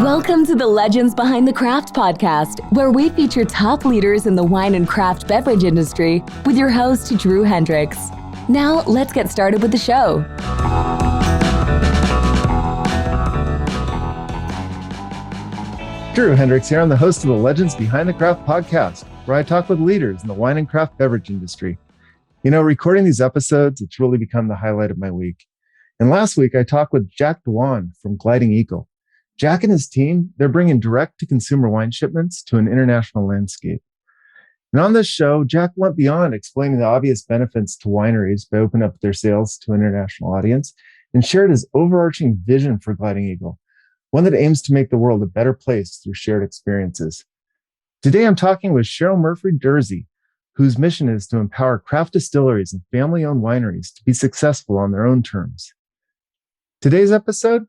Welcome to the Legends Behind the Craft podcast, where we feature top leaders in the wine and craft beverage industry with your host, Drew Hendricks. Now, let's get started with the show. Drew Hendricks here. I'm the host of the Legends Behind the Craft podcast, where I talk with leaders in the wine and craft beverage industry. You know, recording these episodes, it's really become the highlight of my week. And last week, I talked with Jack Dewan from Gliding Eagle. Jack and his team, they're bringing direct-to-consumer wine shipments to an international landscape. And on this show, Jack went beyond explaining the obvious benefits to wineries by opening up their sales to an international audience and shared his overarching vision for Gliding Eagle, one that aims to make the world a better place through shared experiences. Today, I'm talking with Cheryl Murphy Durzy, whose mission is to empower craft distilleries and family-owned wineries to be successful on their own terms. Today's episode,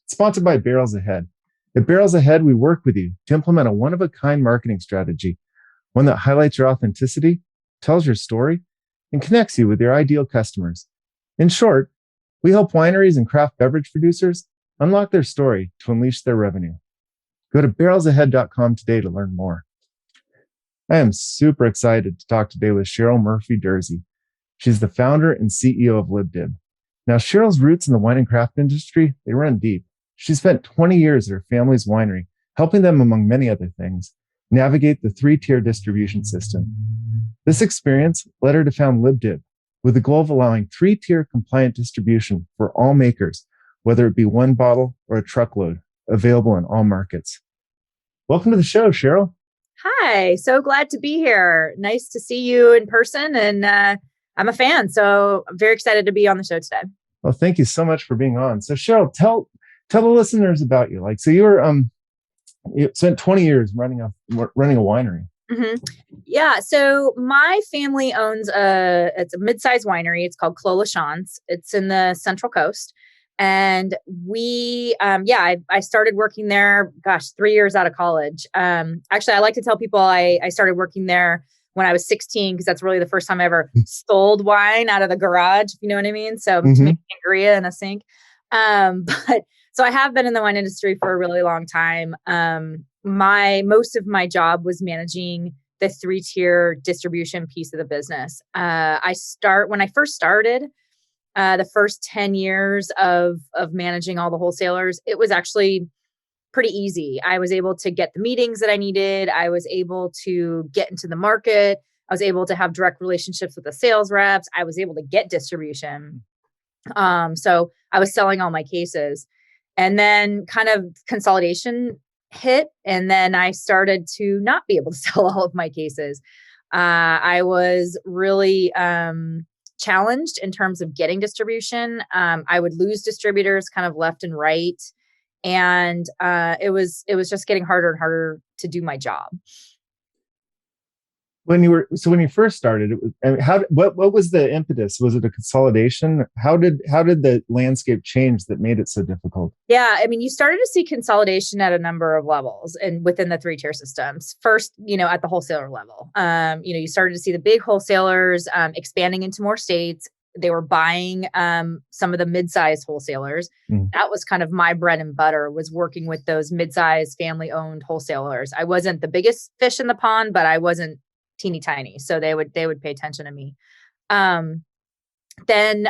sponsored by Barrels Ahead. At Barrels Ahead, we work with you to implement a one-of-a-kind marketing strategy, one that highlights your authenticity, tells your story, and connects you with your ideal customers. In short, we help wineries and craft beverage producers unlock their story to unleash their revenue. Go to barrelsahead.com today to learn more. I am super excited to talk today with Cheryl Murphy Durzy. She's the founder and CEO of LibDib. Now, Cheryl's roots in the wine and craft industry, they run deep. She spent 20 years at her family's winery, helping them, among many other things, navigate the three-tier distribution system. This experience led her to found LibDib, with the goal of allowing three-tier compliant distribution for all makers, whether it be one bottle or a truckload, available in all markets. Welcome to the show, Cheryl. Hi, so glad to be here. Nice to see you in person, and I'm a fan, so I'm very excited to be on the show today. Well, thank you so much for being on. So, Cheryl, tell the listeners about you. So you were you spent 20 years running a winery. Mm-hmm. Yeah, so my family owns it's a mid-sized winery. It's called Clos LaChance. It's in the Central Coast. And we, I started working there, 3 years out of college. Actually, I like to tell people I started working there when I was 16, because that's really the first time I ever sold wine out of the garage, if you know what I mean? So to make sangria in a sink. So I have been in the wine industry for a really long time. Most of my job was managing the three-tier distribution piece of the business. When I first started, the first 10 years of managing all the wholesalers, it was actually pretty easy. I was able to get the meetings that I needed. I was able to get into the market. I was able to have direct relationships with the sales reps. I was able to get distribution. So I was selling all my cases. And then kind of consolidation hit. And then I started to not be able to sell all of my cases. I was really challenged in terms of getting distribution. I would lose distributors kind of left and right. And it was just getting harder and harder to do my job. When you first started, what was the impetus? Was it a consolidation? How did the landscape change that made it so difficult? Yeah, I mean, you started to see consolidation at a number of levels and within the three-tier systems. First, at the wholesaler level, you started to see the big wholesalers expanding into more states. They were buying some of the mid-sized wholesalers. That was kind of my bread and butter, was working with those mid-sized family-owned wholesalers. I wasn't the biggest fish in the pond, but I wasn't teeny tiny. So they would pay attention to me. And when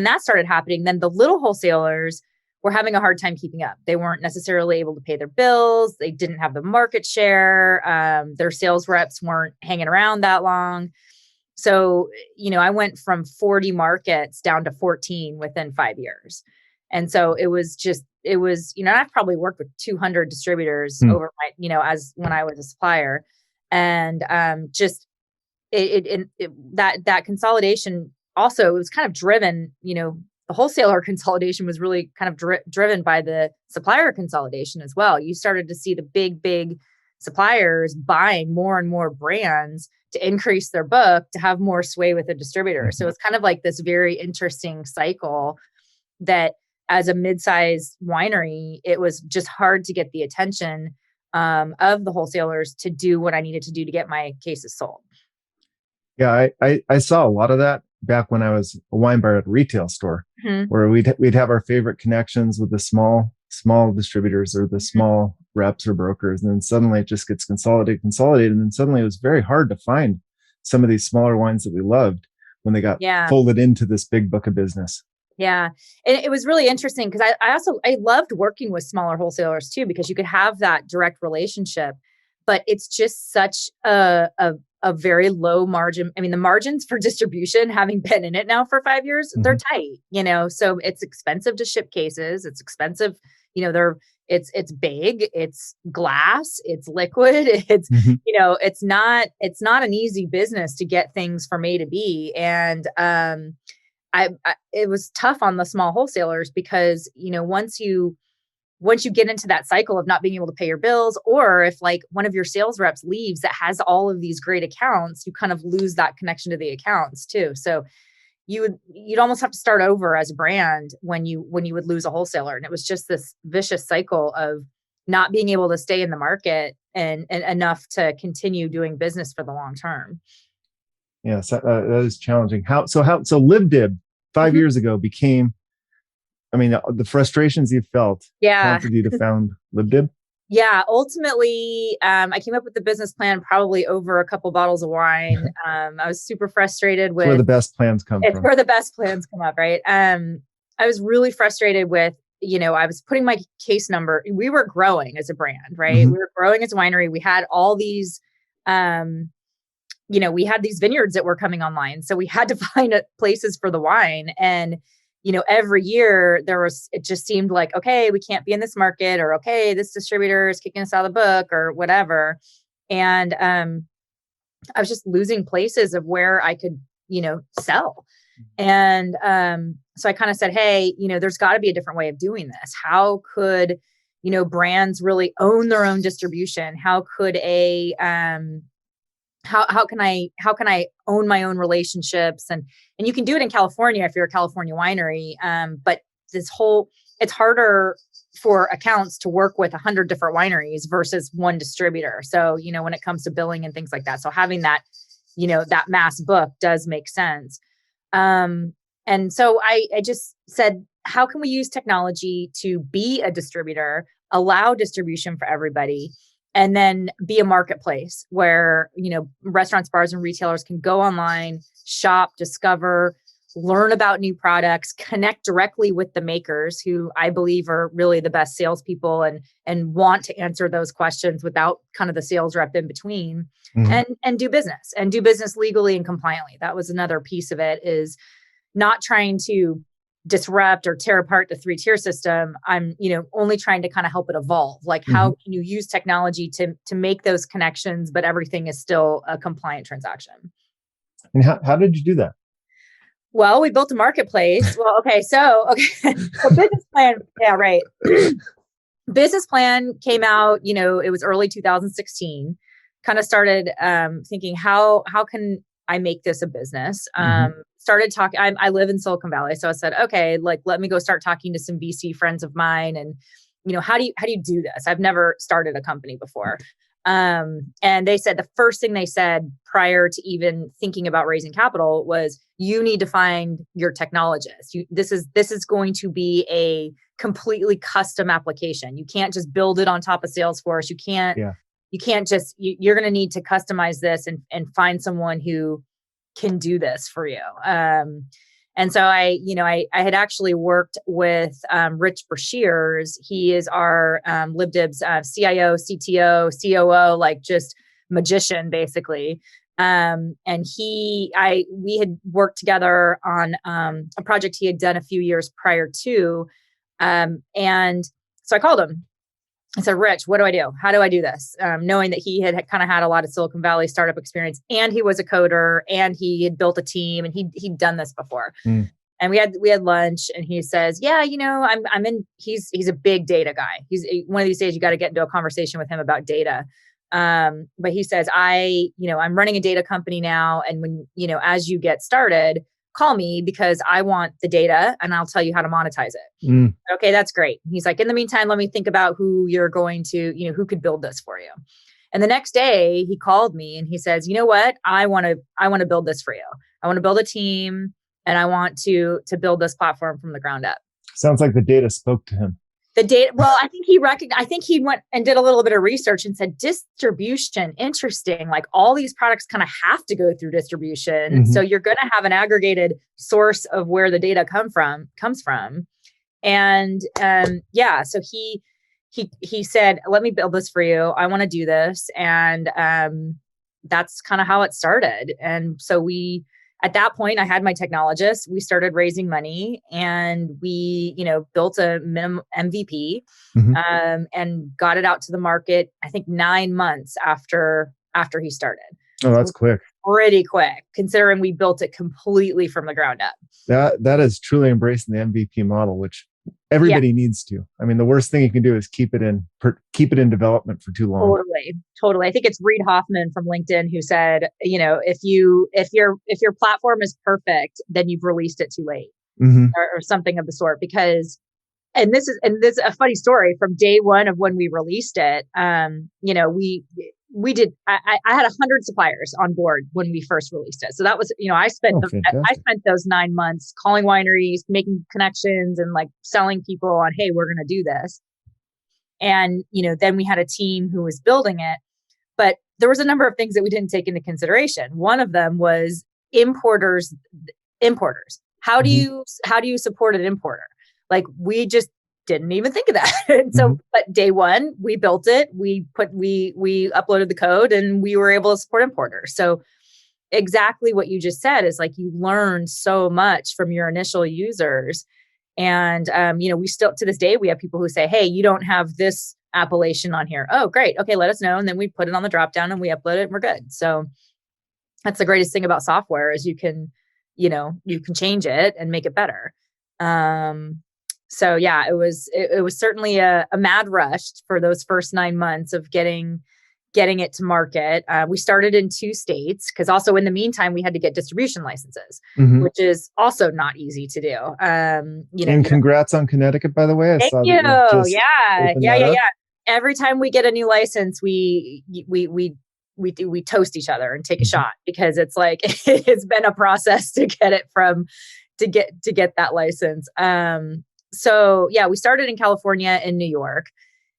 that started happening, then the little wholesalers were having a hard time keeping up. They weren't necessarily able to pay their bills. They didn't have the market share. Their sales reps weren't hanging around that long. So, I went from 40 markets down to 14 within 5 years. And so I've probably worked with 200 distributors over my, when I was a supplier. And that consolidation also, it was kind of driven, the wholesaler consolidation was really kind of driven by the supplier consolidation as well. You started to see the big suppliers buying more and more brands to increase their book, to have more sway with the distributor. So it's kind of like this very interesting cycle that as a mid-sized winery, it was just hard to get the attention of the wholesalers to do what I needed to do to get my cases sold. Yeah, I saw a lot of that back when I was a wine bar at a retail store. Mhm. where we'd have our favorite connections with the small distributors or the small reps or brokers, and then suddenly it just gets consolidated, and then suddenly it was very hard to find some of these smaller wines that we loved when they got Yeah. folded into this big book of business. Yeah. And it was really interesting because I loved working with smaller wholesalers too, because you could have that direct relationship, but it's just such a very low margin. I mean, the margins for distribution, having been in it now for 5 years, they're tight, so it's expensive to ship cases. It's expensive, it's big, it's glass, it's liquid. It's, it's not an easy business to get things from A to B. And, it was tough on the small wholesalers because, once you get into that cycle of not being able to pay your bills, or if like one of your sales reps leaves that has all of these great accounts, you kind of lose that connection to the accounts too. So you'd almost have to start over as a brand when you would lose a wholesaler. And it was just this vicious cycle of not being able to stay in the market and enough to continue doing business for the long term. Yes, that is challenging. So LibDib 5 years ago became, the frustrations you felt prompted you to found LibDib? Yeah, ultimately, I came up with the business plan probably over a couple bottles of wine. I was super frustrated with where the best plans come it's from. where the best plans come up, right? I was really frustrated with, I was putting my case number. We were growing as a brand, right? We were growing as a winery. We had all these, we had these vineyards that were coming online. So we had to find places for the wine. And, every year it just seemed like, okay, we can't be in this market, or, okay, this distributor is kicking us out of the book or whatever. And I was just losing places of where I could, sell. And so I kind of said, hey, there's got to be a different way of doing this. How could, brands really own their own distribution? How could how can I own my own relationships? And you can do it in California if you're a California winery. But it's harder for accounts to work with 100 different wineries versus one distributor. So, when it comes to billing and things like that. So having that, that mass book does make sense. And so I just said, how can we use technology to be a distributor, allow distribution for everybody, and then be a marketplace where, restaurants, bars, and retailers can go online, shop, discover, learn about new products, connect directly with the makers, who I believe are really the best salespeople and want to answer those questions without kind of the sales rep in between, and do business legally and compliantly. That was another piece of it, is not trying to disrupt or tear apart the 3-tier system. I'm, only trying to kind of help it evolve. Like, how can you use technology to make those connections, but everything is still a compliant transaction? And how did you do that? Well, we built a marketplace. So business plan. Yeah, right. Business plan came out, it was early 2016. Kind of started thinking, how can I make this a business? Started talking. I live in Silicon Valley, so I said, okay, let me go start talking to some VC friends of mine, and how do you do this? I've never started a company before. And they said, the first thing they said prior to even thinking about raising capital was, you need to find your technologist. This is going to be a completely custom application. You can't just build it on top of Salesforce. You can't just, you're going to need to customize this and find someone who can do this for you. And so I had actually worked with Rich Brashears. He is our LibDib's CIO, CTO, COO, like just magician, basically. And we had worked together on a project he had done a few years prior to. And so I called him. I said, Rich, what do I do? How do I do this? Knowing that he had kind of had a lot of Silicon Valley startup experience, and he was a coder, and he had built a team, and he'd done this before. And we had lunch, and he says, yeah, I'm in, he's a big data guy. He's one of these days, you got to get into a conversation with him about data. But he says, I'm running a data company now. And when, as you get started, call me, because I want the data and I'll tell you how to monetize it. Okay, that's great. He's like, in the meantime, let me think about who you're going to, who could build this for you. And the next day he called me and he says, you know what? I want to build this for you. I want to build a team. and I want to build this platform from the ground up. Sounds like the data spoke to him. The data, well, I think he went and did a little bit of research and said, distribution, interesting. Like all these products kind of have to go through distribution. Mm-hmm. So you're going to have an aggregated source of where the data comes from. And so he said, let me build this for you. I want to do this. And that's kind of how it started. And so at that point, I had my technologist. We started raising money and we, built a minimum MVP and got it out to the market, I think 9 months after he started. Oh, that's quick. Pretty quick, considering we built it completely from the ground up. That is truly embracing the MVP model, which everybody needs to. I mean, the worst thing you can do is keep it in development for too long. Totally. I think it's Reid Hoffman from LinkedIn who said, if your platform is perfect, then you've released it too late, or something of the sort. Because, and this is a funny story from day one of when we released it. We did. I had 100 suppliers on board when we first released it. So that was, I spent those 9 months calling wineries, making connections, and like selling people on, hey, we're going to do this. And then we had a team who was building it, but there was a number of things that we didn't take into consideration. One of them was importers. How do you support an importer? Like we just didn't even think of that. And so, but day one, we built it, we uploaded the code and we were able to support importers. So exactly what you just said is like, you learn so much from your initial users. And, we still, to this day, we have people who say, hey, you don't have this appellation on here. Oh, great. Okay. Let us know. And then we put it on the dropdown and we upload it and we're good. So that's the greatest thing about software is you can change it and make it better. So yeah, it was certainly a mad rush for those first 9 months of getting it to market. We started in 2 states because also in the meantime we had to get distribution licenses, which is also not easy to do. And congrats on Connecticut, by the way. Thank you. Yeah. Every time we get a new license, we toast each other and take a shot because it's like it's been a process to get it to get that license. So yeah, we started in California and New York.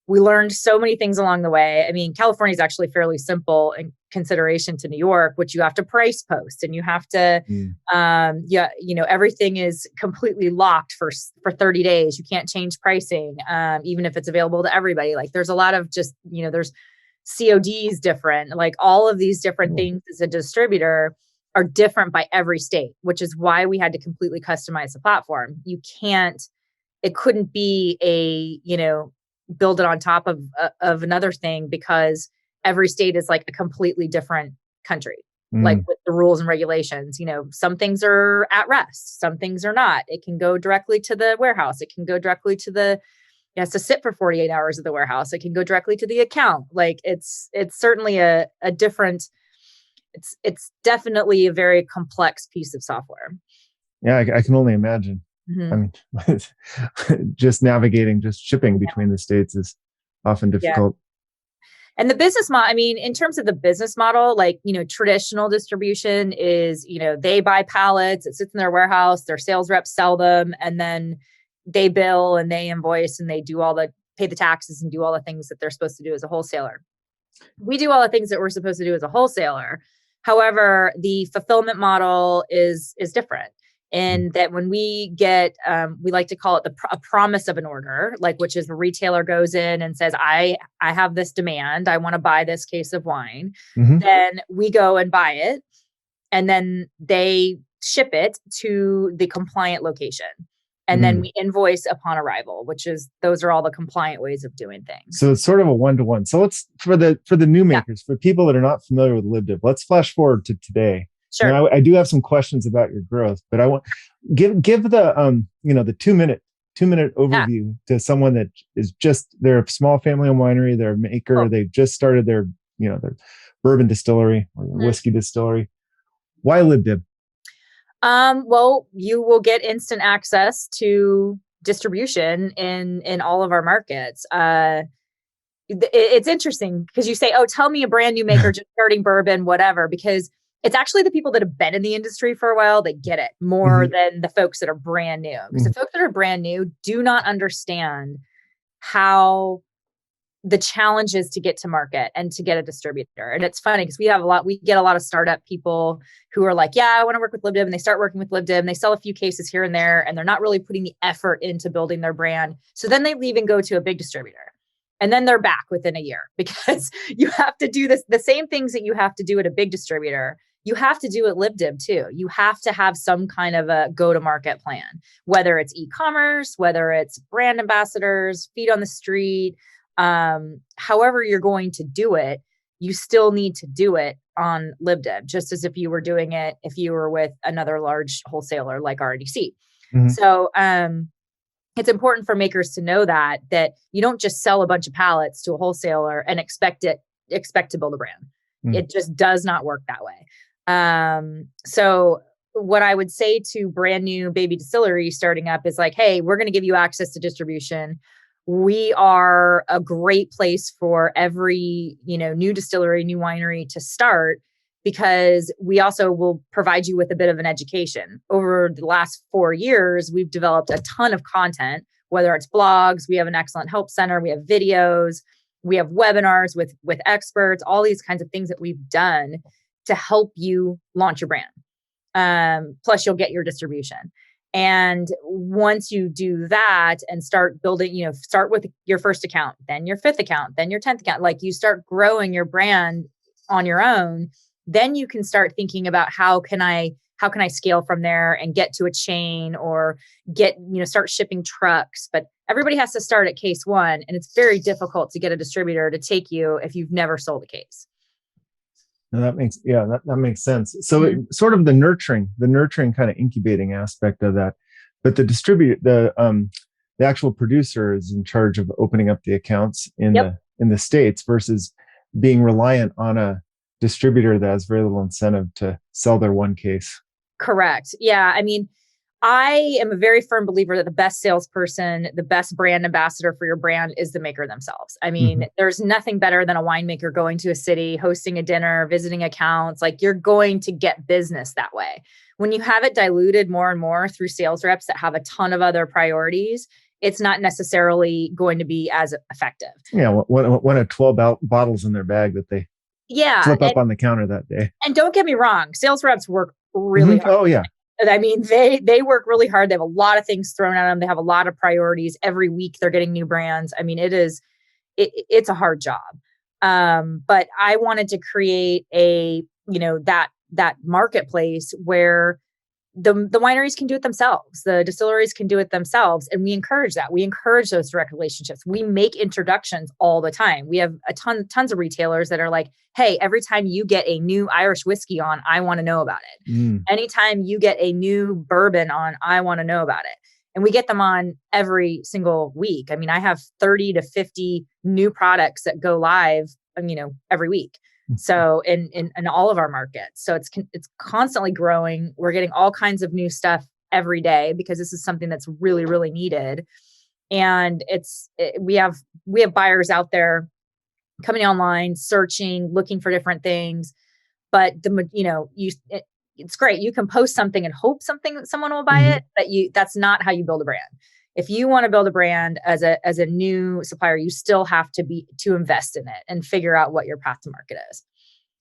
We learned so many things along the way. I mean, California is actually fairly simple in consideration to New York, which you have to price post and you have to, everything is completely locked for 30 days. You can't change pricing, even if it's available to everybody. Like there's a lot of just, there's CODs different, like all of these different things as a distributor are different by every state, which is why we had to completely customize the platform. It couldn't be build it on top of another thing because every state is like a completely different country, like with the rules and regulations. Some things are at rest, some things are not. It can go directly to the warehouse. It can go directly to it has to sit for 48 hours at the warehouse. It can go directly to the account. Like it's certainly a different, it's definitely a very complex piece of software. Yeah, I can only imagine. I mean, just shipping between the states is often difficult. Yeah. And the business model, I mean, in terms of the business model, like, traditional distribution is, they buy pallets, it sits in their warehouse, their sales reps sell them, and then they bill and they invoice and they pay the taxes and do all the things that they're supposed to do as a wholesaler. We do all the things that we're supposed to do as a wholesaler. However, the fulfillment model is different. And that when we get, we like to call it a promise of an order, like which is the retailer goes in and says, I have this demand. I want to buy this case of wine. Then we go and buy it. And then they ship it to the compliant location. And then we invoice upon arrival, those are all the compliant ways of doing things. So it's sort of a one-to-one. So let's, for the new makers, for people that are not familiar with LibDib, let's flash forward to today. Sure. And I do have some questions about your growth, but I want give the the 2-minute overview to someone that is they're a small family-owned winery, they're a maker, they've just started their bourbon distillery or whiskey distillery. Why LibDib? Well, you will get instant access to distribution in all of our markets. It's interesting because you say, oh, tell me a brand new maker just starting bourbon, whatever, because It's actually the people that have been in the industry for a while that get it more than the folks that are brand new. Because the folks that are brand new do not understand how the challenge is to get to market and to get a distributor. And it's funny because we get a lot of startup people who are like, yeah, I want to work with LibDib, and they start working with LibDib and they sell a few cases here and there, and they're not really putting the effort into building their brand. So then they leave and go to a big distributor. And then they're back within a year because you have to do the same things that you have to do at a big distributor. You have to do at LibDib too. You have to have some kind of a go-to-market plan, whether it's e-commerce, whether it's brand ambassadors, feet on the street, however you're going to do it, you still need to do it on LibDib, just as if you were doing it if you were with another large wholesaler like RDC. So it's important for makers to know that you don't just sell a bunch of pallets to a wholesaler and expect to build a brand. It just does not work that way. So what I would say to brand new baby distilleries starting up is like, hey, we're going to give you access to distribution. We are a great place for every, new distillery, new winery to start, because we also will provide you with a bit of an education. Over the last 4 years, we've developed a ton of content, whether it's blogs, we have an excellent help center, we have videos, we have webinars with experts, all these kinds of things that we've done to help you launch your brand. Plus you'll get your distribution. And once you do that and start building, start with your first account, then your 5th account, then your 10th account, like you start growing your brand on your own, then you can start thinking about how can I scale from there and get to a chain or start shipping trucks. But everybody has to start at case 1. And it's very difficult to get a distributor to take you if you've never sold a case. No, that makes sense. So it, sort of the nurturing kind of incubating aspect of that, but the distributor, the actual producer is in charge of opening up the accounts in the States versus being reliant on a distributor that has very little incentive to sell their one case. Correct. Yeah. I mean, I am a very firm believer that the best salesperson, the best brand ambassador for your brand is the maker themselves. I mean, there's nothing better than a winemaker going to a city, hosting a dinner, visiting accounts. Like, you're going to get business that way. When you have it diluted more and more through sales reps that have a ton of other priorities, it's not necessarily going to be as effective. Yeah. One of 12 bottles in their bag that they flip up on the counter that day. And don't get me wrong, sales reps work really hard. Oh, yeah. I mean, they work really hard. They have a lot of things thrown at them. They have a lot of priorities. Every week they're getting new brands. I mean, it's a hard job. But I wanted to create that marketplace where the wineries can do it themselves. The distilleries can do it themselves. And we encourage that. We encourage those direct relationships. We make introductions all the time. We have tons of retailers that are like, hey, every time you get a new Irish whiskey on, I want to know about it. Anytime you get a new bourbon on, I want to know about it. And we get them on every single week. I mean, I have 30 to 50 new products that go live, every week. So in all of our markets. So it's constantly growing. We're getting all kinds of new stuff every day because this is something that's really, really needed. And we have buyers out there coming online, searching, looking for different things. But it's great. You can post something and hope someone will buy it, but that's not how you build a brand. If you want to build a brand as a new supplier, you still have to invest in it and figure out what your path to market is.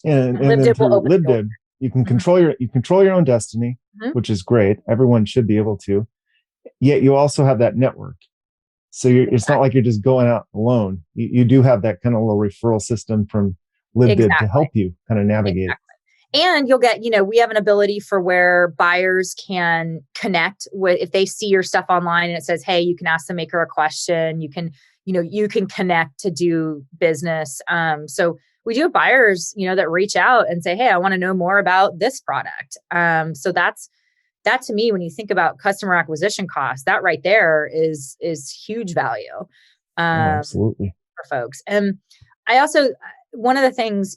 And LibDib will open LibDib, you can control your own destiny, which is great. Everyone should be able to. Yet you also have that network. So it's not like you're just going out alone. You do have that kind of little referral system from LibDib to help you kind of navigate it. And you'll get, we have an ability for where buyers can connect with, if they see your stuff online and it says, hey, you can ask the maker a question, you can connect to do business. So we do have buyers, that reach out and say, hey, I want to know more about this product. So that to me, when you think about customer acquisition costs, that right there is huge value. Absolutely. For folks. And I also, one of the things,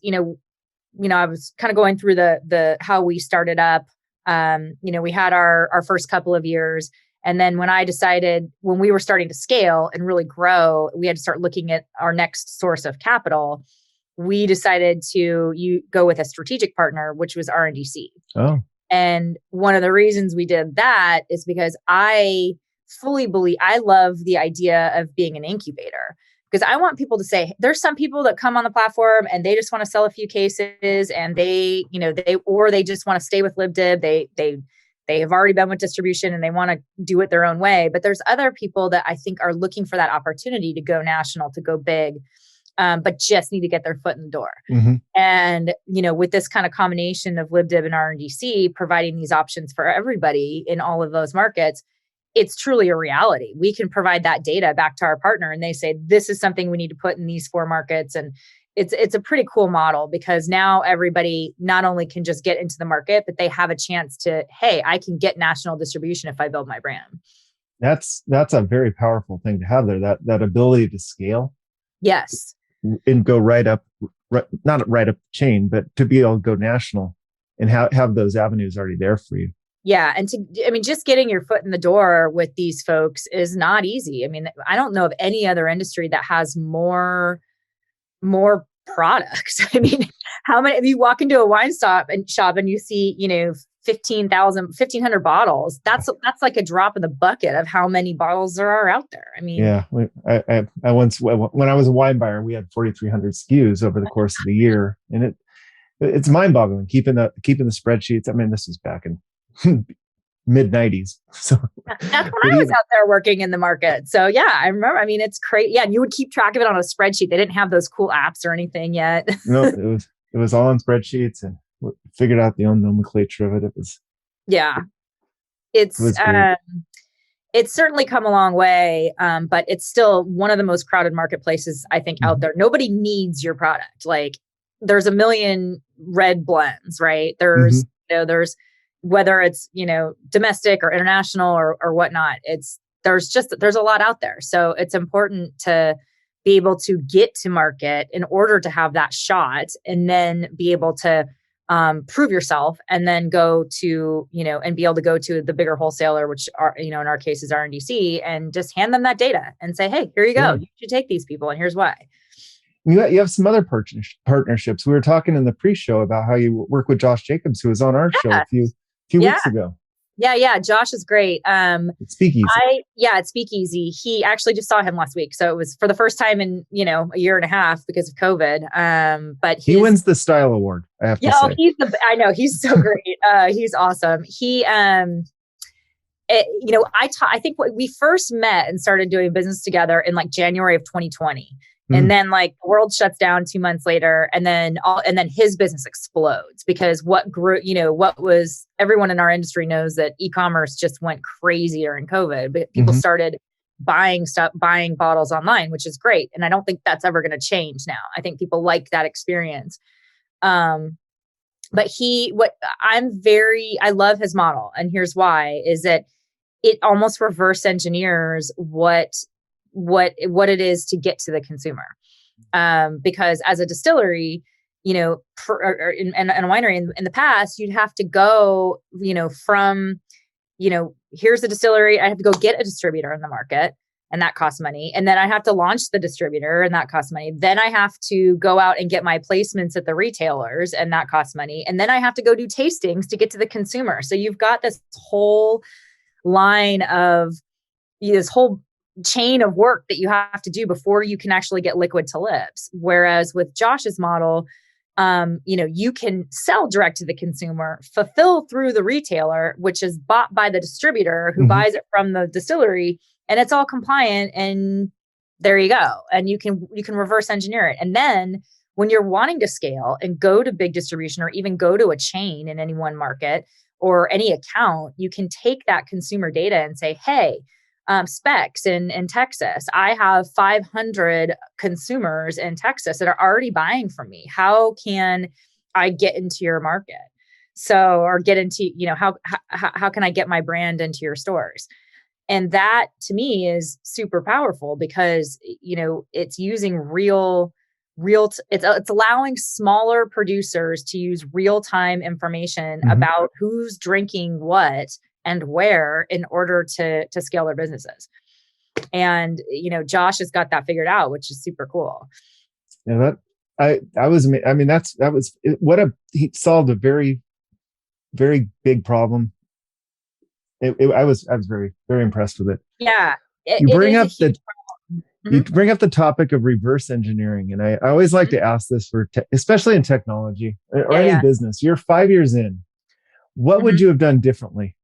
I was kind of going through the how we started up. We had our first couple of years. And then when we were starting to scale and really grow, we had to start looking at our next source of capital. we decided to go with a strategic partner, which was RNDC. Oh, And one of the reasons we did that is because I fully believe, I love the idea of being an incubator, because I want people to say, there's some people that come on the platform and they just want to sell a few cases, and they just want to stay with LibDib. They have already been with distribution and they want to do it their own way. But there's other people that I think are looking for that opportunity to go national, to go big, but just need to get their foot in the door. mm-hmm. And, with this kind of combination of LibDib and RNDC providing these options for everybody in all of those markets, it's truly a reality. We can provide that data back to our partner and they say, this is something we need to put in these 4 markets. And it's a pretty cool model, because now everybody not only can just get into the market, but they have a chance to, hey, I can get national distribution if I build my brand. That's a very powerful thing to have there, that ability to scale. Yes. And go not right up the chain, but to be able to go national and have those avenues already there for you. Yeah. And just getting your foot in the door with these folks is not easy. I don't know of any other industry that has more products. How many, if you walk into a wine shop and you see, 1,500 bottles, that's like a drop in the bucket of how many bottles there are out there. Yeah, I once, when I was a wine buyer, we had 4,300 SKUs over the course of the year, and it's mind-boggling keeping the spreadsheets. This is back in mid 90s. So that's when I was out there working in the market. So yeah, I remember. It's crazy. Yeah, and you would keep track of it on a spreadsheet. They didn't have those cool apps or anything yet. No, it was all on spreadsheets, and figured out the own nomenclature of it. It's certainly come a long way, but it's still one of the most crowded marketplaces, I think, out there. Nobody needs your product. Like, there's a million red blends, right? There's whether it's, domestic or international or whatnot, there's a lot out there. So it's important to be able to get to market in order to have that shot, and then be able to prove yourself, and then go to, and be able to go to the bigger wholesaler, which are, in our case is RNDC, and just hand them that data and say, hey, here you go. You should take these people, and here's why. You have some other partnerships. We were talking in the pre-show about how you work with Josh Jacobs, who was on our show a few weeks ago. Yeah. Josh is great. It's Speakeasy. It's Speakeasy. He actually just saw him last week. So it was for the first time in, a year and a half because of COVID. But he wins the style award, I have to say. I know, he's so great. He's awesome. I think we first met and started doing business together in like January of 2020. And then the world shuts down 2 months later, and then his business explodes, because what grew, everyone in our industry knows that e-commerce just went crazy during COVID, but people started buying bottles online, which is great. And I don't think that's ever going to change now. I think people like that experience. But I love his model. And here's why, is that it almost reverse engineers what it is to get to the consumer. Because as a distillery, and a winery in the past, you'd have to go, from, here's the distillery. I have to go get a distributor in the market, and that costs money. And then I have to launch the distributor, and that costs money. Then I have to go out and get my placements at the retailers, and that costs money. And then I have to go do tastings to get to the consumer. So you've got this whole line of this whole chain of work that you have to do before you can actually get liquid to lips. Whereas with Josh's model, you can sell direct to the consumer, fulfill through the retailer, which is bought by the distributor who buys it from the distillery, and it's all compliant, and there you go. And you can reverse engineer it. And then when you're wanting to scale and go to big distribution, or even go to a chain in any one market or any account, you can take that consumer data and say, hey, specs in Texas, I have 500 consumers in Texas that are already buying from me. How can I get into your market? So, or get into, how can I get my brand into your stores? And that to me is super powerful, because, it's using it's allowing smaller producers to use real-time information about who's drinking what and where in order to scale their businesses. And, Josh has got that figured out, which is super cool. Yeah, I mean, he solved a very, very big problem. I was very, very impressed with it. Yeah, You it bring is a up huge the problem. you bring up the topic of reverse engineering, and I always like to ask this especially in technology or Yeah, any yeah. business. You're 5 years in. What would Mhm. you have done differently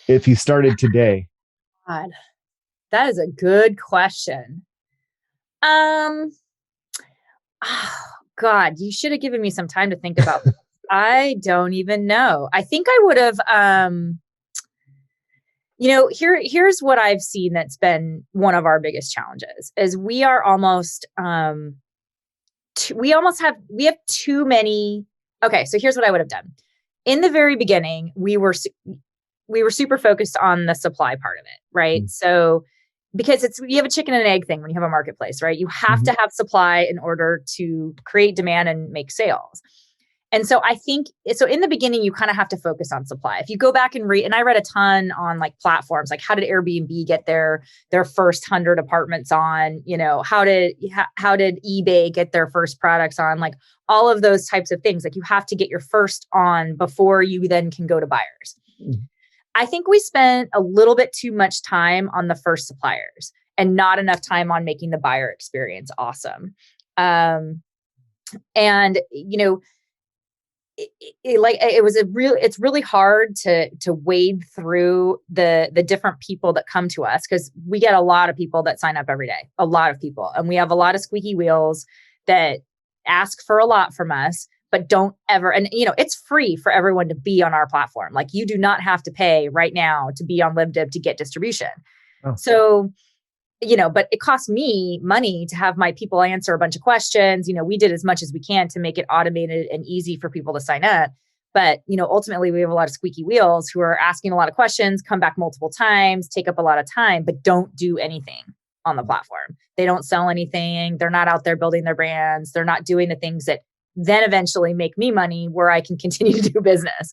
if you started today? God, that is a good question. Um, oh, God, you should have given me some time to think about this. I don't even know. I think I would have, here's what I've seen that's been one of our biggest challenges is we are almost, we have too many. Okay. So here's what I would have done. In the very beginning, we were super focused on the supply part of it, right? So because you have a chicken and an egg thing when you have a marketplace, right? You have to have supply in order to create demand and make sales. And so I think so in the beginning, you kind of have to focus on supply. If you go back and read, and I read a ton on like platforms, like how did Airbnb get their first 100 apartments on, how did eBay get their first products on, like all of those types of things. Like you have to get your first on before you then can go to buyers. I think we spent a little bit too much time on the first suppliers and not enough time on making the buyer experience awesome. And it's really hard to wade through the different people that come to us, because we get a lot of people that sign up every day, a lot of people, and we have a lot of squeaky wheels that ask for a lot from us, but don't ever. And it's free for everyone to be on our platform. Like you do not have to pay right now to be on LibDib to get distribution. Oh. So but it costs me money to have my people answer a bunch of questions. We did as much as we can to make it automated and easy for people to sign up. But, ultimately we have a lot of squeaky wheels who are asking a lot of questions, come back multiple times, take up a lot of time, but don't do anything on the platform. They don't sell anything. They're not out there building their brands. They're not doing the things that then eventually make me money where I can continue to do business.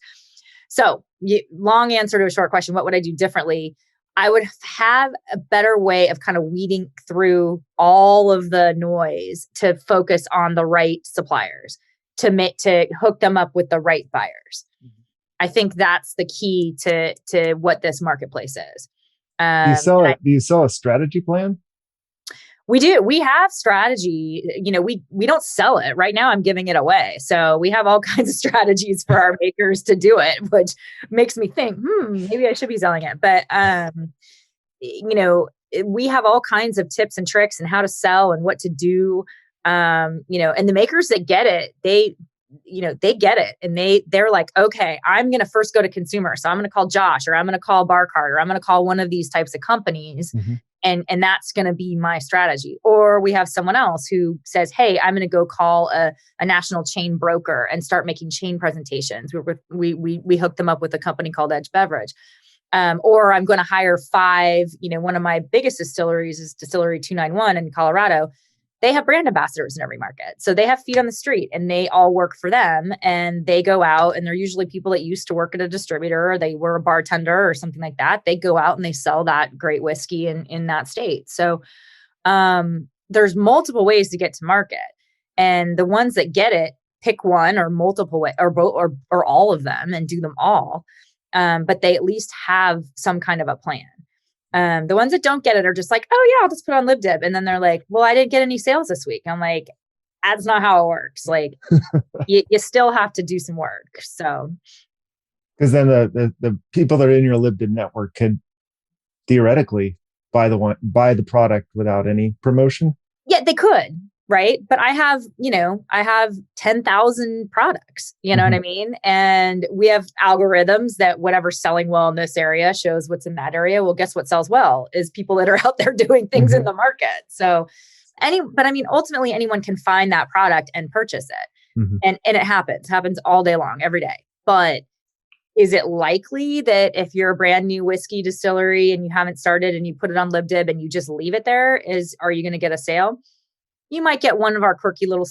So long answer to a short question. What would I do differently? I would have a better way of kind of weeding through all of the noise to focus on the right suppliers, to hook them up with the right buyers. I think that's the key to what this marketplace is. Do you sell a strategy plan? We do. We have strategy. We don't sell it right now. I'm giving it away. So we have all kinds of strategies for our makers to do it, which makes me think, maybe I should be selling it. But, we have all kinds of tips and tricks and how to sell and what to do. And the makers that get it, they get it, and they're like, okay, I'm going to first go to consumer. So I'm going to call Josh, or I'm going to call Barcart, or I'm going to call one of these types of companies. And that's going to be my strategy. Or we have someone else who says, hey, I'm going to go call a national chain broker and start making chain presentations. We hook them up with a company called Edge Beverage. Or I'm going to hire 5, one of my biggest distilleries is Distillery 291 in Colorado. They have brand ambassadors in every market. So they have feet on the street and they all work for them, and they go out, and they're usually people that used to work at a distributor, or they were a bartender or something like that. They go out and they sell that great whiskey in that state. So there's multiple ways to get to market, and the ones that get it pick one or multiple way or both or all of them and do them all. But they at least have some kind of a plan. The ones that don't get it are just like, oh yeah, I'll just put on LibDib. And then they're like, well, I didn't get any sales this week. I'm like, that's not how it works. Like you still have to do some work. So. Because then the people that are in your LibDib network could theoretically buy the product without any promotion. Yeah, they could. Right. But I have 10,000 products, you know what I mean? And we have algorithms that whatever's selling well in this area shows what's in that area. Well, guess what sells well is people that are out there doing things in the market. So ultimately anyone can find that product and purchase it. And it happens all day long, every day. But is it likely that if you're a brand new whiskey distillery and you haven't started and you put it on LibDib and you just leave it there, are you going to get a sale? You might get one of our quirky little,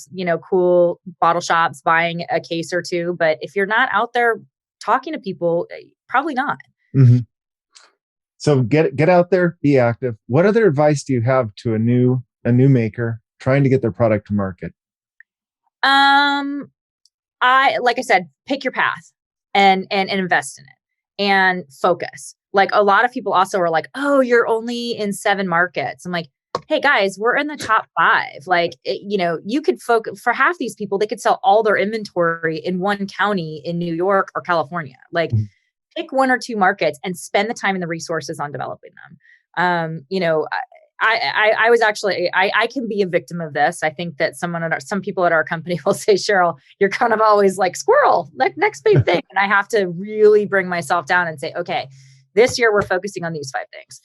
cool bottle shops buying a case or two. But if you're not out there talking to people, probably not. So get out there, be active. What other advice do you have to a new maker trying to get their product to market? Like I said, pick your path and invest in it and focus. Like a lot of people also are like, oh, you're only in 7 markets. I'm like, hey guys, we're in the top 5. Like, you could focus for half these people. They could sell all their inventory in one county in New York or California. Like pick 1 or 2 markets and spend the time and the resources on developing them. I was actually, I can be a victim of this. I think that some people at our company will say, Cheryl, you're kind of always like squirrel, like next big thing. And I have to really bring myself down and say, okay, this year we're focusing on these 5 things.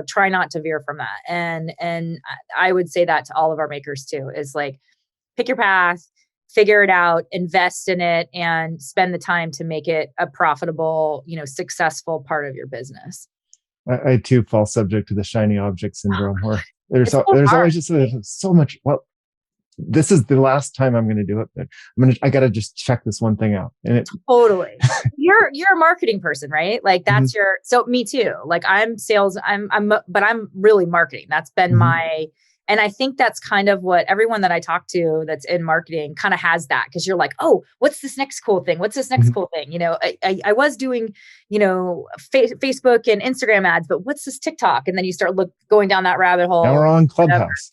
Try not to veer from that. And I would say that to all of our makers too, is like, pick your path, figure it out, invest in it, and spend the time to make it a profitable, successful part of your business. I too fall subject to the shiny object syndrome, where there's hard. always just so much. Well, this is the last time I'm going to do it, but I got to just check this one thing out. And it totally, you're a marketing person, right? Like that's so me too. Like I'm sales, but I'm really marketing. That's been and I think that's kind of what everyone that I talk to that's in marketing kind of has that. Cause you're like, oh, what's this next cool thing? What's this next cool thing? I was doing, Facebook and Instagram ads, but what's this TikTok? And then you start going down that rabbit hole. Now we're on Clubhouse.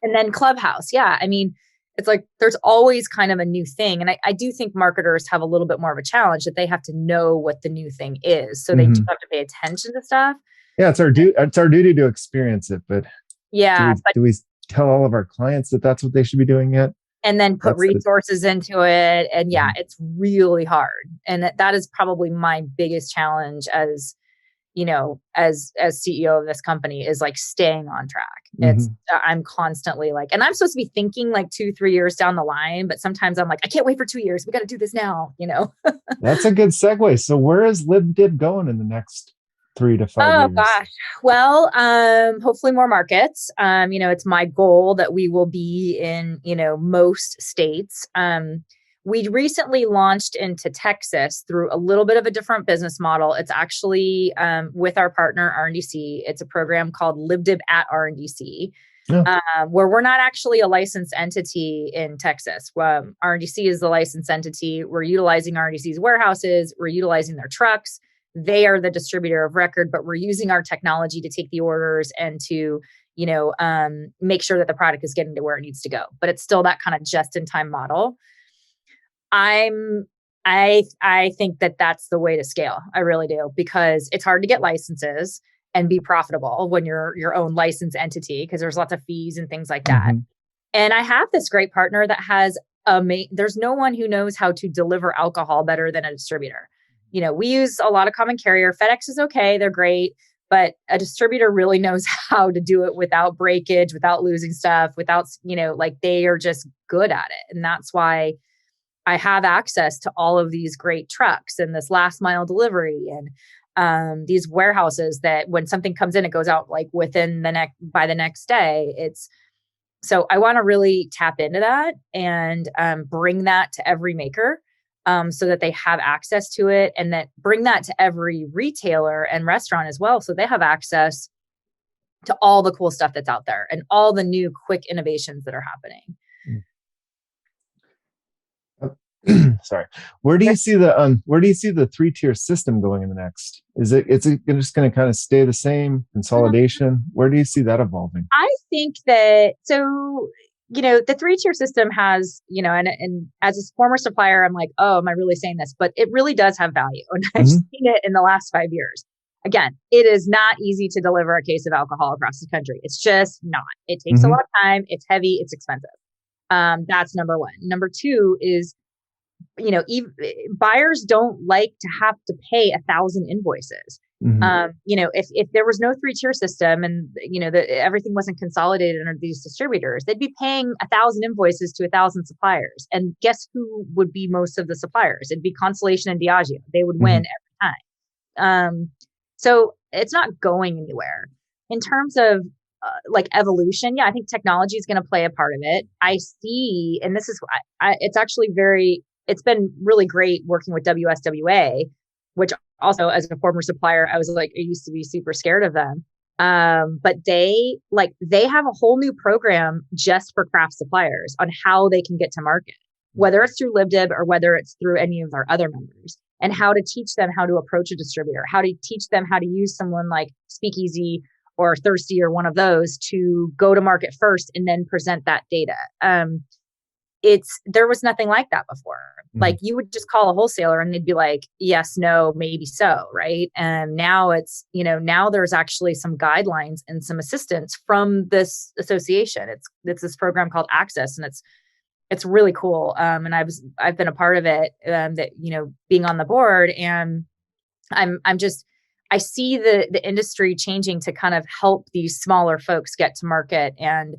And then Clubhouse. Yeah. I mean, it's like, there's always kind of a new thing. And I do think marketers have a little bit more of a challenge that they have to know what the new thing is. So they do have to pay attention to stuff. Yeah. It's our duty to experience it, but yeah. Do we tell all of our clients that that's what they should be doing yet? And then put resources into it. And yeah, it's really hard. And that is probably my biggest challenge as CEO of this company, is like staying on track. It's I'm constantly like, and I'm supposed to be thinking like 2-3 years down the line, but sometimes I'm like, I can't wait for 2 years. We got to do this now, That's a good segue. So where is LibDib going in the next 3 to 5 years? Oh gosh. Well, hopefully more markets. It's my goal that we will be in, most states. We recently launched into Texas through a little bit of a different business model. It's actually with our partner RNDC. It's a program called LibDib at RNDC, where we're not actually a licensed entity in Texas. RNDC is the licensed entity. We're utilizing RNDC's warehouses. We're utilizing their trucks. They are the distributor of record, but we're using our technology to take the orders and to, make sure that the product is getting to where it needs to go. But it's still that kind of just-in-time model. I think that that's the way to scale. I really do, because it's hard to get licenses and be profitable when you're your own licensed entity, because there's lots of fees and things like that. And I have this great partner that has there's no one who knows how to deliver alcohol better than a distributor. We use a lot of common carrier. FedEx is okay. They're great. But a distributor really knows how to do it without breakage, without losing stuff, without, they are just good at it. And that's why I have access to all of these great trucks and this last mile delivery and these warehouses that when something comes in, it goes out like by the next day. So I want to really tap into that and bring that to every maker. So that they have access to it, and that bring that to every retailer and restaurant as well. So they have access to all the cool stuff that's out there and all the new quick innovations that are happening. Sorry. Where do you see the 3-tier system going in the next? Is it just going to kind of stay the same? Consolidation? Where do you see that evolving? I think that the 3-tier system has, and as a former supplier, I'm like, oh, am I really saying this? But it really does have value. And I've seen it in the last 5 years. Again, it is not easy to deliver a case of alcohol across the country. It's just not. It takes a lot of time. It's heavy. It's expensive. That's number one. Number two is, buyers don't like to have to pay 1,000 invoices. If there was no 3-tier system and, everything wasn't consolidated under these distributors, they'd be paying 1,000 invoices to 1,000 suppliers. And guess who would be most of the suppliers? It'd be Consolidation and Diageo. They would win every time. So it's not going anywhere. In terms of evolution, I think technology is going to play a part of it. I see, and this is, it's been really great working with WSWA, which also as a former supplier, I was like, I used to be super scared of them. But they have a whole new program just for craft suppliers on how they can get to market, whether it's through LibDib or whether it's through any of our other members, and how to teach them how to approach a distributor, how to teach them how to use someone like Speakeasy or Thirsty or one of those to go to market first and then present that data. There was nothing like that before. Like you would just call a wholesaler and they'd be like, yes, no, maybe so. Right. And now now there's actually some guidelines and some assistance from this association. It's this program called Access, and it's really cool. And I've been a part of it, that, being on the board, and I see the industry changing to kind of help these smaller folks get to market and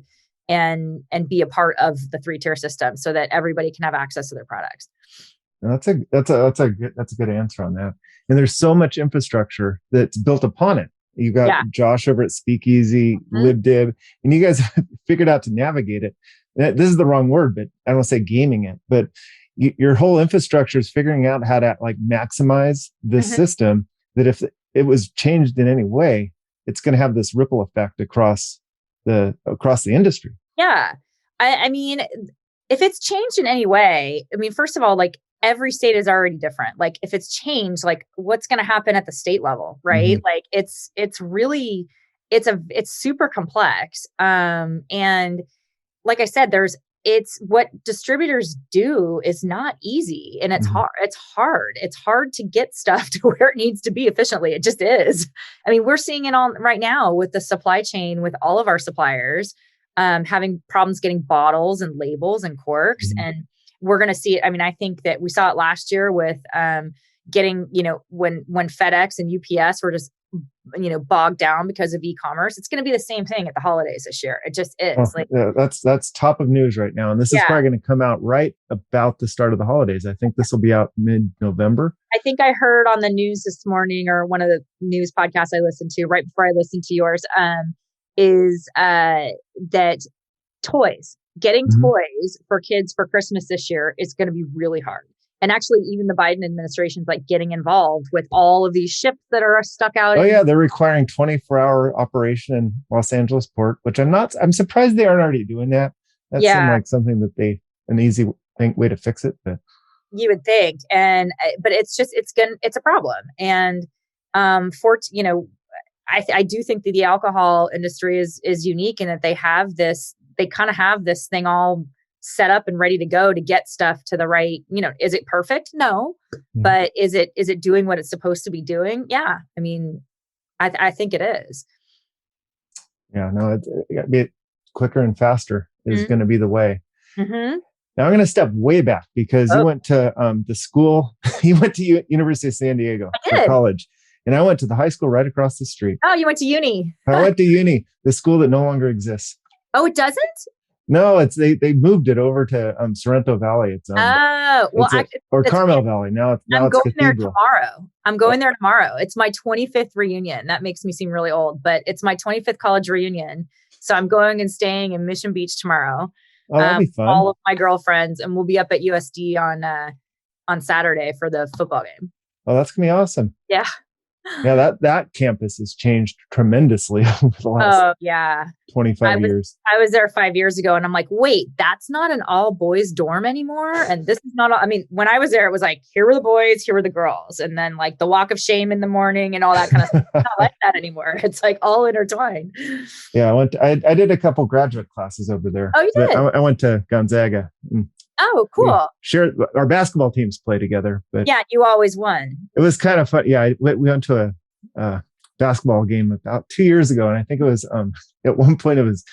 be a part of the 3-tier system so that everybody can have access to their products. That's a good answer on that. And there's so much infrastructure that's built upon it. You got Josh over at Speakeasy, LibDib, and you guys figured out to navigate it. This is the wrong word, but I don't want to say gaming it, but your whole infrastructure is figuring out how to like maximize this system, that if it was changed in any way, it's going to have this ripple effect across the industry. Yeah. I mean, if it's changed in any way, I mean, first of all, like every state is already different. Like if it's changed, like what's going to happen at the state level, right? Like it's super complex. And like I said, it's what distributors do is not easy, and it's hard. It's hard to get stuff to where it needs to be efficiently. It just is. I mean, we're seeing it on right now with the supply chain, with all of our suppliers, having problems getting bottles and labels and corks. And we're going to see it. I mean, I think that we saw it last year with, getting, when FedEx and UPS were just, bogged down because of e-commerce. It's going to be the same thing at the holidays this year. It just is. That's top of news right now. And this is probably going to come out right about the start of the holidays. I think this will be out mid-November. I think I heard on the news this morning, or one of the news podcasts I listened to right before I listened to yours, is that getting toys for kids for Christmas this year is going to be really hard. And actually, even the Biden administration's like getting involved with all of these ships that are stuck out. They're requiring 24-hour operation in Los Angeles port, which I'm surprised they aren't already doing that. That seemed like something that an easy way to fix it. But you would think, but it's a problem. And I do think that the alcohol industry is unique in that they kind of have this thing all set up and ready to go to get stuff to the right, is it perfect? No. But is it doing what it's supposed to be doing? Yeah. I mean, I think it is. Yeah, no, it's got to be quicker and faster is going to be the way. Now I'm going to step way back because you went to the school, you went to University of San Diego for college. And I went to the high school right across the street. Oh, you went to uni. I went to uni, the school that no longer exists. Oh, it doesn't? No, they moved it over to Sorrento Valley. It's Carmel Valley. Now it's going there tomorrow. I'm going there tomorrow. It's my 25th reunion. That makes me seem really old, but it's my 25th college reunion. So I'm going and staying in Mission Beach tomorrow. Oh, that'll be fun. All of my girlfriends, and we'll be up at USD on Saturday for the football game. Oh, that's gonna be awesome. Yeah. Yeah, that campus has changed tremendously over the last 25 years. I was there 5 years ago, and I'm like, wait, that's not an all boys dorm anymore. And this is not, when I was there, it was like, here were the boys, here were the girls. And then like the walk of shame in the morning and all that kind of stuff. It's not like that anymore. It's like all intertwined. Yeah, I did a couple graduate classes over there. Oh, you did? I went to Gonzaga. Oh, cool. Our basketball teams play together. But yeah, you always won. It was kind of fun. Yeah, we went to a basketball game about 2 years ago. And I think it was, at one point it was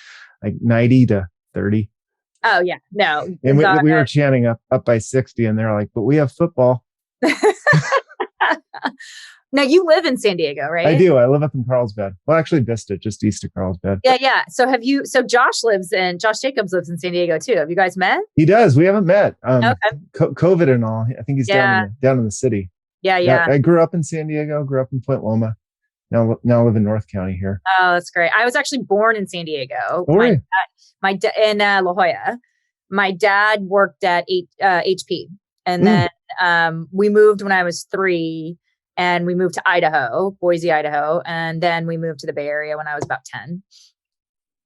like 90-30. Oh, yeah. No. And we were chanting up by 60, and they're like, but we have football. Now you live in San Diego, right? I do. I live up in Carlsbad. Well, actually Vista, just east of Carlsbad. Yeah. So Josh Jacobs lives in San Diego too. Have you guys met? He does. We haven't met. Okay. COVID and all. I think he's down in the city. Yeah. I grew up in San Diego, grew up in Point Loma. Now live in North County here. Oh, that's great. I was actually born in San Diego. My dad in La Jolla. My dad worked at HP, and then we moved when I was 3. And we moved to Idaho, Boise, Idaho. And then we moved to the Bay Area when I was about 10.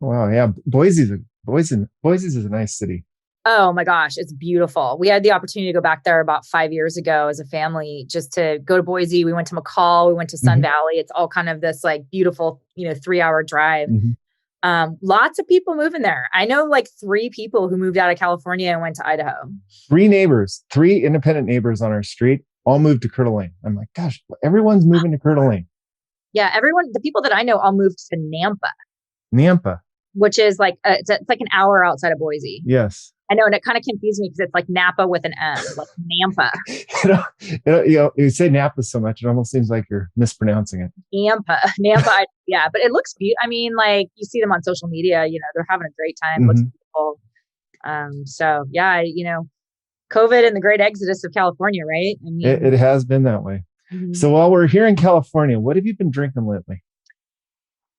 Wow. Yeah. Boise's is a nice city. Oh my gosh, it's beautiful. We had the opportunity to go back there about 5 years ago as a family, just to go to Boise. We went to McCall, we went to Sun Valley. It's all kind of this like beautiful, 3-hour drive. Lots of people moving there. I know like 3 people who moved out of California and went to Idaho. 3 independent neighbors on our street all moved to Coeur d'Alene. I'm like, gosh, everyone's moving to Coeur d'Alene. Yeah, the people that I know all moved to Nampa. Which is like, it's like an hour outside of Boise. Yes. I know, and it kind of confused me because it's like Napa with an M, like Nampa. You say Napa so much, it almost seems like you're mispronouncing it. Nampa, yeah. But it looks beautiful. I mean, like you see them on social media, they're having a great time. Looks beautiful. So yeah, COVID and the great exodus of California, right? I mean, it has been that way. So while we're here in California, what have you been drinking lately?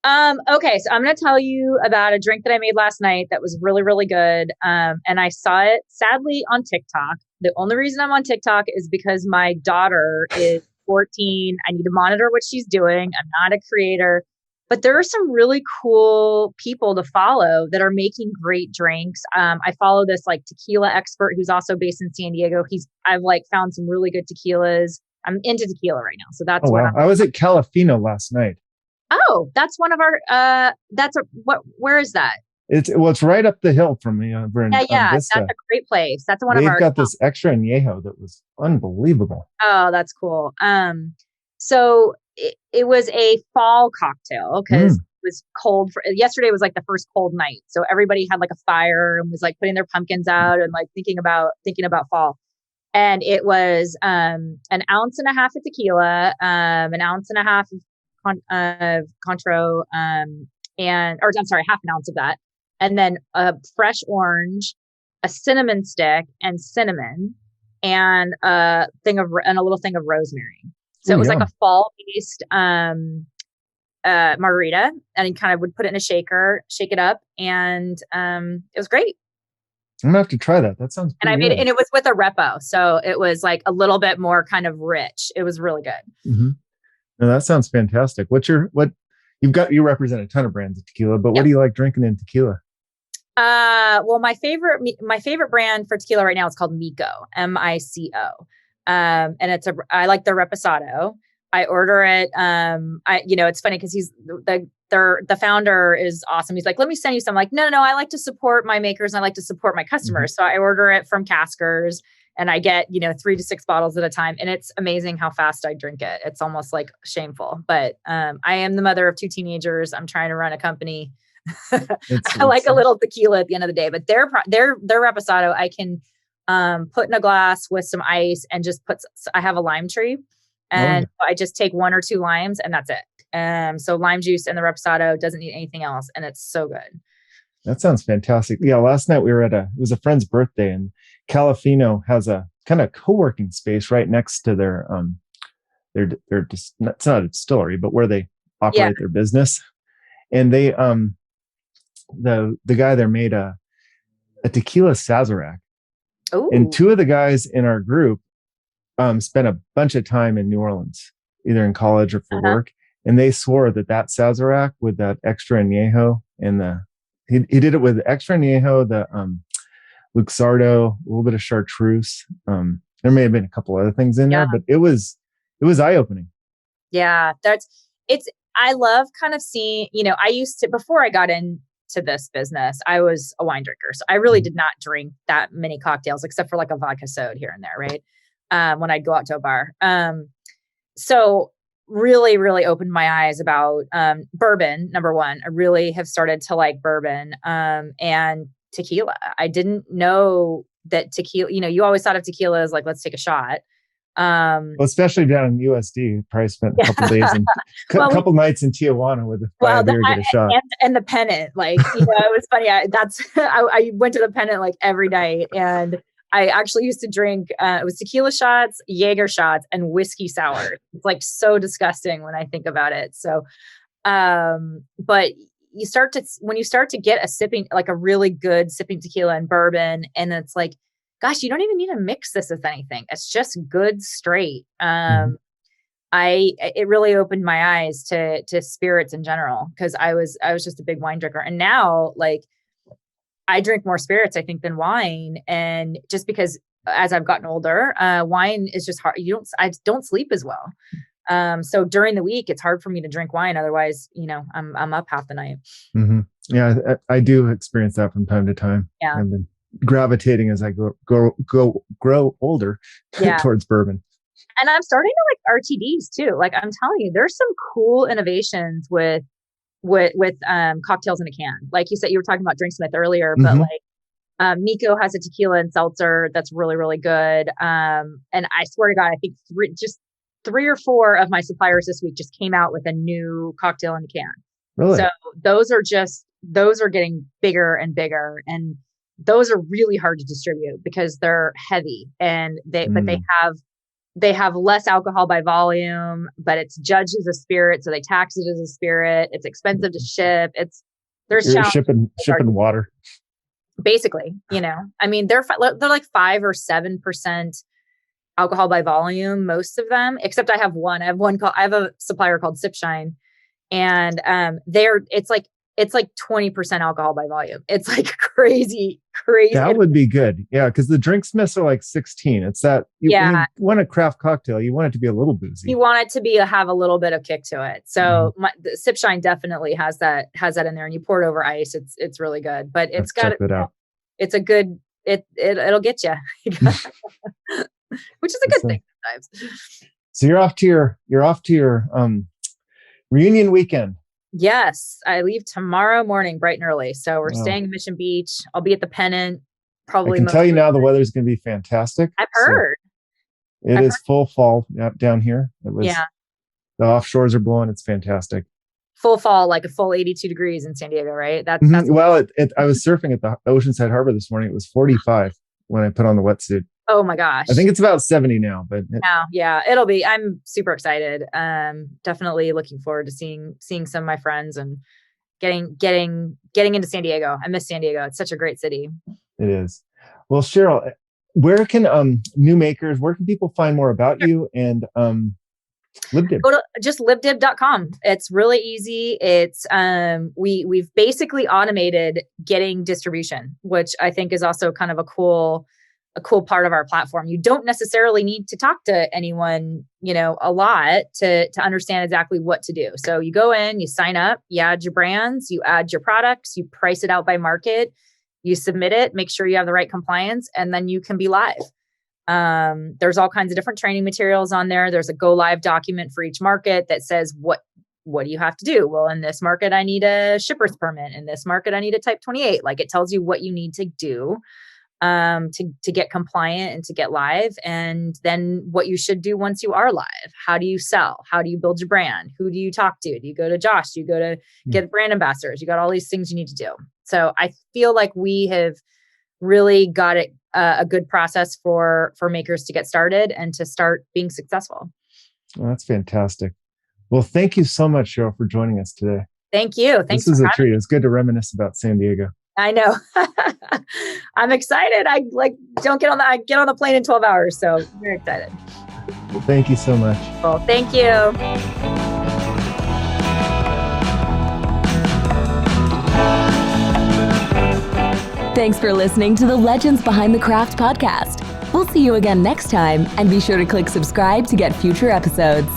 Okay, so I'm going to tell you about a drink that I made last night that was really, really good. And I saw it sadly on TikTok. The only reason I'm on TikTok is because my daughter is 14. I need to monitor what she's doing. I'm not a creator, but there are some really cool people to follow that are making great drinks. I follow this like tequila expert who's also based in San Diego. I've like found some really good tequilas. I'm into tequila right now. So that's I was at Calafino last night. Oh, that's one of our, where is that? It's right up the hill from me. Yeah. That's a great place. That's one of our. They've got this extra añejo that was unbelievable. Oh, that's cool. So it was a fall cocktail because it was cold. Yesterday was like the first cold night. So everybody had like a fire and was like putting their pumpkins out and like thinking about fall. And it was, an ounce and a half of tequila, an ounce and a half of Contro, half an ounce of that. And then a fresh orange, a cinnamon stick and cinnamon, and a little thing of rosemary. So it was like a fall based, margarita, and you kind of would put it in a shaker, shake it up. And, it was great. I'm gonna have to try that. That sounds pretty good. And it was with a repo. So it was like a little bit more kind of rich. It was really good. No, that sounds fantastic. You represent a ton of brands of tequila, but what do you like drinking in tequila? Well, my favorite brand for tequila right now is called Mico, MICO. And I like the Reposado. I order it. It's funny because the founder is awesome. He's like, let me send you some. I'm like, no, I like to support my makers and I like to support my customers. So I order it from Caskers. And I get, 3 to 6 bottles at a time. And it's amazing how fast I drink it. It's almost like shameful. But I am the mother of 2 teenagers. I'm trying to run a company. I like a little tequila at the end of the day. But their Reposado, I can put in a glass with some ice and just I have a lime tree. And I just take 1 or 2 limes and that's it. So lime juice and the Reposado, doesn't need anything else. And it's so good. That sounds fantastic. Yeah, last night we were it was a friend's birthday, and Calafino has a kind of co-working space right next to their it's not a distillery, but where they operate their business. And they the guy there made a tequila Sazerac. Ooh. And 2 of the guys in our group spent a bunch of time in New Orleans, either in college or for work, and they swore that Sazerac with that extra añejo and he did it with extra añejo, the Luxardo, a little bit of chartreuse. There may have been a couple other things in there, but it was eye-opening. Yeah, I love kind of seeing, before I got into this business, I was a wine drinker. So I really did not drink that many cocktails except for like a vodka soda here and there, right? When I'd go out to a bar. So really, really opened my eyes about bourbon. Number one, I really have started to like bourbon and tequila. I didn't know that tequila, you always thought of tequila as like, let's take a shot. Well, especially down in USD, probably spent a couple days and couple nights in Tijuana with a beer, get a shot. And the pennant, like, it was funny. I went to the pennant like every night, and I actually used to drink, it was tequila shots, Jaeger shots, and whiskey sour. It's like so disgusting when I think about it. So, but when you start to get a really good sipping tequila and bourbon, and it's like, gosh, you don't even need to mix this with anything. It's just good straight. it really opened my eyes to spirits in general, because I was just a big wine drinker. And now, like, I drink more spirits, I think, than wine. And just because as I've gotten older, wine is just hard. I don't sleep as well. So during the week, it's hard for me to drink wine. Otherwise, I'm up half the night. Mm-hmm. Yeah, I do experience that from time to time. Yeah. I've been gravitating as I grow older towards bourbon. And I'm starting to like RTDs too. Like, I'm telling you, there's some cool innovations with cocktails in a can. Like you said, you were talking about Drinksmith earlier, but like Nico has a tequila and seltzer that's really, really good. And I swear to God, I think three or four of my suppliers this week just came out with a new cocktail in a can. Really? So those are getting bigger and bigger, and those are really hard to distribute because they're heavy, and but they have less alcohol by volume, but it's judged as a spirit, so they tax it as a spirit. It's expensive to ship. You're shipping water, basically. I mean, they're like 5 or 7% alcohol by volume, most of them, except I have a supplier called Sipshine, and it's like 20% alcohol by volume. It's like crazy. That would be good. Yeah. Because the Drinksmiths are like 16. It's that when you want a craft cocktail, you want it to be a little boozy. You want it to have a little bit of kick to it. So the Sipshine definitely has that in there, and you pour it over ice. It's really good, but it's got it out. It's a good, it'll get you, which is a good thing sometimes. So you're off to your reunion weekend. Yes, I leave tomorrow morning bright and early. So we're staying in Mission Beach. I'll be at the Pennant. Probably. I can tell you now the weather's going to be fantastic. I've heard. It is full fall down here. The offshores are blowing. It's fantastic. Full fall, like a full 82 degrees in San Diego, right? That's well. I was surfing at the Oceanside Harbor this morning. It was 45 when I put on the wetsuit. Oh my gosh. I think it's about 70 now, but it'll be. I'm super excited. Definitely looking forward to seeing some of my friends and getting into San Diego. I miss San Diego. It's such a great city. It is. Well, Cheryl, where can new makers, where can people find more about you and LibDib? Go to just libdib.com. It's really easy. It's we've basically automated getting distribution, which I think is also kind of a cool part of our platform. You don't necessarily need to talk to anyone, a lot to understand exactly what to do. So you go in, you sign up, you add your brands, you add your products, you price it out by market, you submit it, make sure you have the right compliance, and then you can be live. There's all kinds of different training materials on there. There's a go live document for each market that says what do you have to do? Well, in this market, I need a shipper's permit. In this market, I need a type 28. Like, it tells you what you need to do to get compliant and to get live, and then what you should do once you are live. How do you sell? How do you build your brand? Who do you talk to? Do you go to Josh? Do you go to get brand ambassadors? You got all these things you need to do. So I feel like we have really got it a good process for makers to get started and to start being successful. Well, that's fantastic. Well, thank you so much, Cheryl, for joining us today. Thank you. Thanks. This is a treat. It's good to reminisce about San Diego. I know. I'm excited. I get on the plane in 12 hours. So I'm very excited. Well, thank you so much. Well, thank you. Thanks for listening to the Legends Behind the Craft podcast. We'll see you again next time, and be sure to click subscribe to get future episodes.